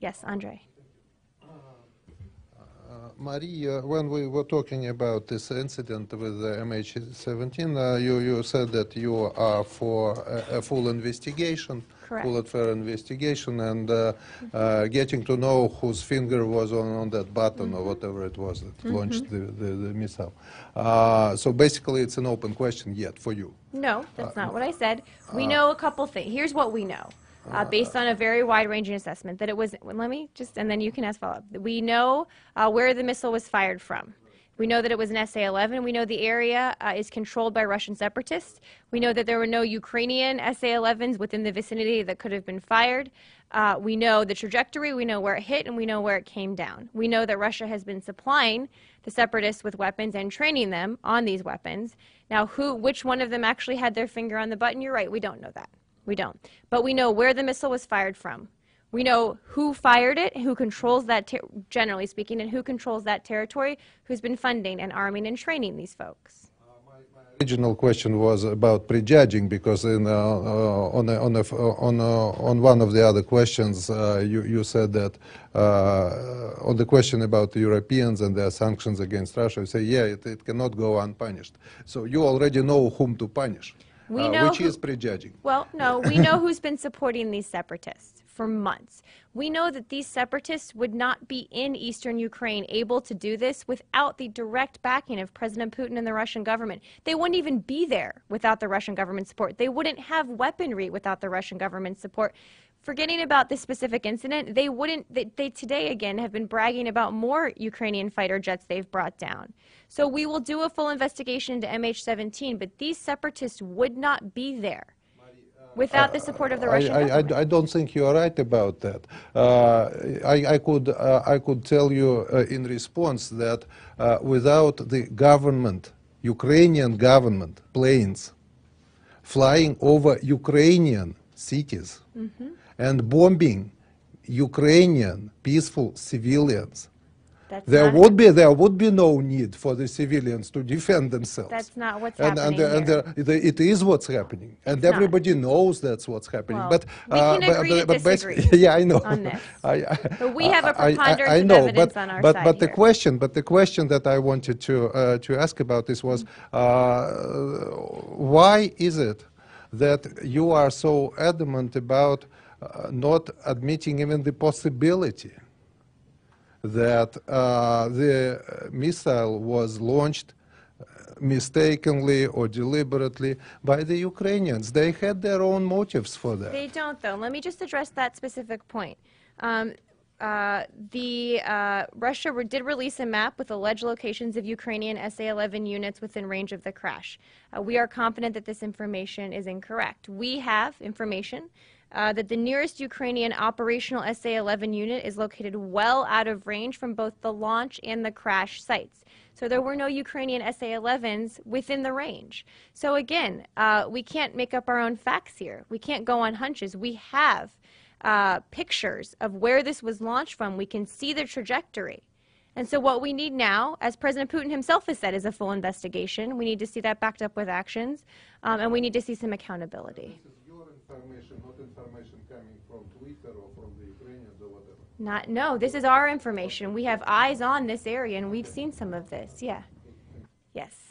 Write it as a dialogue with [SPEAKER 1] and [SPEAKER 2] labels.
[SPEAKER 1] Yes, Andre.
[SPEAKER 2] Maria, when we were talking about this incident with the MH17, you said that you are for a full investigation,
[SPEAKER 1] Correct.
[SPEAKER 2] full and fair investigation, and getting to know whose finger was on that button or whatever it was that launched the missile. So basically, it's an open question yet for you.
[SPEAKER 1] No, that's not what I said. We know a couple things. Here's what we know. Based on a very wide-ranging assessment, that it was, let me just, and then you can ask follow-up. We know where the missile was fired from. We know that it was an SA-11. We know the area is controlled by Russian separatists. We know that there were no Ukrainian SA-11s within the vicinity that could have been fired. We know the trajectory, we know where it hit, and we know where it came down. We know that Russia has been supplying the separatists with weapons and training them on these weapons. Now, which one of them actually had their finger on the button? You're right, we don't know that. We don't. But we know where the missile was fired from. We know who fired it, who controls that, generally speaking, and who controls that territory, who's been funding and arming and training these folks.
[SPEAKER 2] My original question was about prejudging, because on one of the other questions, you said that on the question about the Europeans and their sanctions against Russia, you say, yeah, it cannot go unpunished. So you already know whom to punish. Which is prejudging.
[SPEAKER 1] Well, no, we know who's been supporting these separatists for months. We know that these separatists would not be in eastern Ukraine able to do this without the direct backing of President Putin and the Russian government. They wouldn't even be there without the Russian government support. They wouldn't have weaponry without the Russian government support. Forgetting about this specific incident, they today again have been bragging about more Ukrainian fighter jets they've brought down. So we will do a full investigation into MH17, but these separatists would not be there without the support of the Russian government.
[SPEAKER 2] I don't think you are right about that. I could tell you in response that without the government, Ukrainian government planes flying over Ukrainian cities and bombing Ukrainian peaceful civilians, there would be no need for the civilians to defend themselves.
[SPEAKER 1] That's not what's happening here.
[SPEAKER 2] It is what's happening, and everybody knows that's what's happening.
[SPEAKER 1] Well,
[SPEAKER 2] but
[SPEAKER 1] we can agree to disagree
[SPEAKER 2] yeah, I know.
[SPEAKER 1] On this.
[SPEAKER 2] But
[SPEAKER 1] we have a preponderance of evidence on our side
[SPEAKER 2] the question, the question that I wanted to ask about this was, why is it that you are so adamant about not admitting even the possibility that the missile was launched mistakenly or deliberately by the Ukrainians? They had their own motives for that.
[SPEAKER 1] They don't, though. Let me just address that specific point. Russia did release a map with alleged locations of Ukrainian SA-11 units within range of the crash. We are confident that this information is incorrect. We have information that the nearest Ukrainian operational SA-11 unit is located well out of range from both the launch and the crash sites. So there were no Ukrainian SA-11s within the range. So again, we can't make up our own facts here. We can't go on hunches. We have pictures of where this was launched from. We can see the trajectory. And so what we need now, as President Putin himself has said, is a full investigation. We need to see that backed up with actions, and we need to see some accountability.
[SPEAKER 2] This is your information, not information coming from Twitter or from the Ukrainians or whatever.
[SPEAKER 1] No, this is our information. We have eyes on this area, and we've seen some of this. Yeah. Yes.